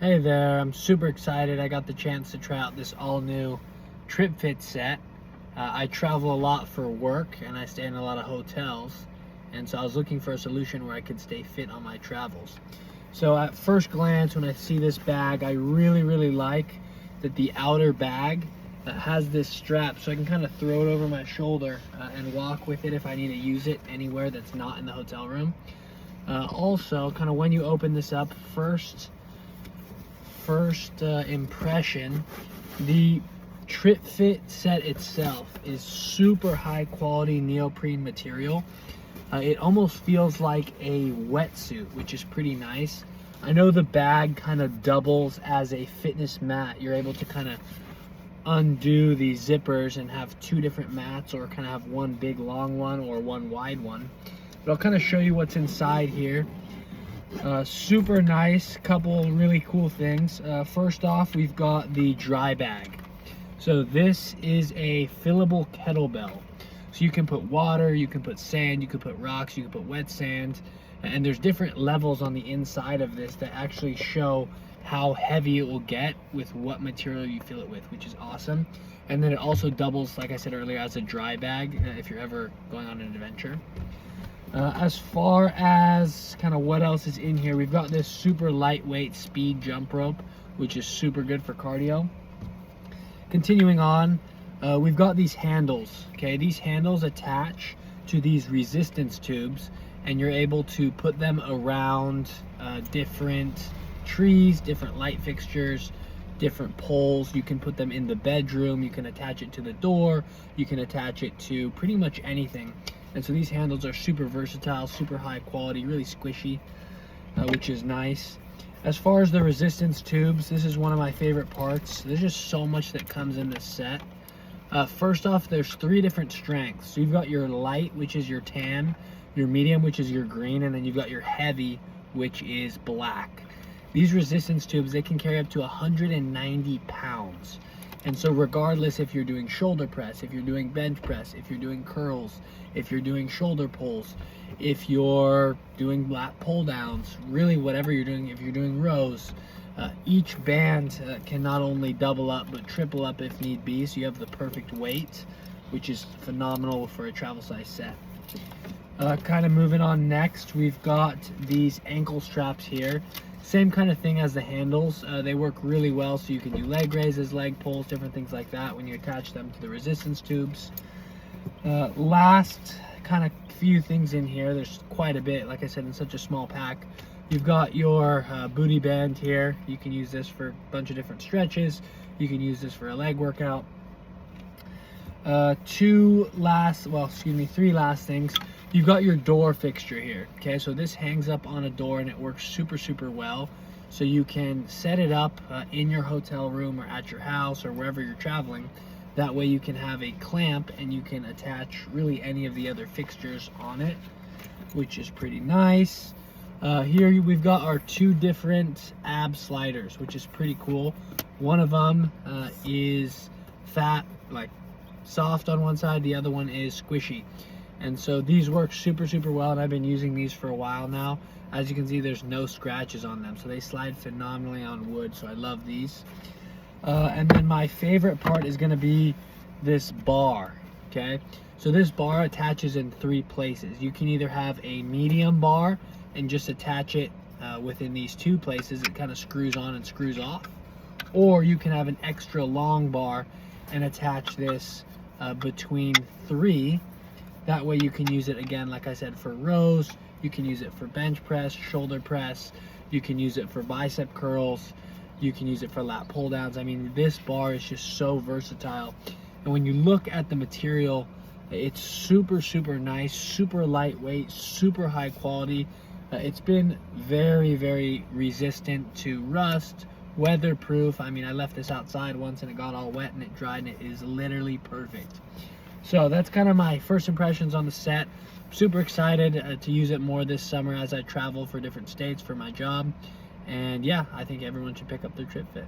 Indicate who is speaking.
Speaker 1: Hey there, I'm super excited. I got the chance to try out this all-new TripFit Set. I travel a lot for work and I stay in a lot of hotels, and so I was looking for a solution where I could stay fit on my travels. So at first glance, when I see this bag, I really like that the outer bag has this strap, so I can kind of throw it over my shoulder and walk with it if I need to use it anywhere that's not in the hotel room. Also, kind of when you open this up, first impression, the TripFit Set itself is super high quality neoprene material. It almost feels like a wetsuit, which is pretty nice. I know the bag kind of doubles as a fitness mat. You're able to kind of undo the zippers and have two different mats, or kind of have one big long one or one wide one. But I'll kind of show you what's inside here. Super nice, couple really cool things. First off, we've got the dry bag. So this is a fillable kettlebell. So you can put water, you can put sand, you can put rocks, you can put wet sand, and there's different levels on the inside of this that actually show how heavy it will get with what material you fill it with, which is awesome. And then it also doubles, like I said earlier, as a dry bag if you're ever going on an adventure. As far as kind of what else is in here, we've got this super lightweight speed jump rope, which is super good for cardio. Continuing on, we've got these handles. Okay, these handles attach to these resistance tubes, and you're able to put them around different trees, different light fixtures, different poles. You can put them in the bedroom, you can attach it to the door, you can attach it to pretty much anything. And so these handles are super versatile, super high quality, really squishy, which is nice. As far as the resistance tubes, this is one of my favorite parts. There's just so much that comes in this set. First off, there's 3 different strengths. So you've got your light, which is your tan, your medium, which is your green, and then you've got your heavy, which is black. These resistance tubes, they can carry up to 190 pounds. And so regardless if you're doing shoulder press, if you're doing bench press, if you're doing curls, if you're doing shoulder pulls, if you're doing lat pull downs, really whatever you're doing, if you're doing rows, each band can not only double up but triple up if need be, so you have the perfect weight, which is phenomenal for a travel size set. Kind of moving on next, we've got these ankle straps here. Same kind of thing as the handles. They work really well, so you can do leg raises, leg pulls, different things like that when you attach them to the resistance tubes. Last kind of few things in here, there's quite a bit, like I said, in such a small pack. You've got your booty band here. You can use this for a bunch of different stretches. You can use this for a leg workout. 3 last things. You've got your door fixture here. Okay, so this hangs up on a door and it works super well. So you can set it up in your hotel room or at your house or wherever you're traveling. That way you can have a clamp and you can attach really any of the other fixtures on it, which is pretty nice. Here we've got our 2 different ab sliders, which is pretty cool. One of them is fat, like soft on one side, the other one is squishy. And so these work super well, and I've been using these for a while now. As you can see, there's no scratches on them, so they slide phenomenally on wood, so I love these. And then my favorite part is going to be this bar. Okay, so this bar attaches in 3 places. You can either have a medium bar and just attach it within these 2 places. It kind of screws on and screws off, or you can have an extra long bar and attach this between 3. That way you can use it, again, like I said, for rows. You can use it for bench press, shoulder press. You can use it for bicep curls. You can use it for lat pull downs. I mean, this bar is just so versatile. And when you look at the material, it's super nice, super lightweight, super high quality. It's been very resistant to rust, weatherproof. I mean, I left this outside once and it got all wet and it dried, and it is literally perfect. So that's kind of my first impressions on the set. Super excited to use it more this summer as I travel for different states for my job. And yeah, I think everyone should pick up their TripFit.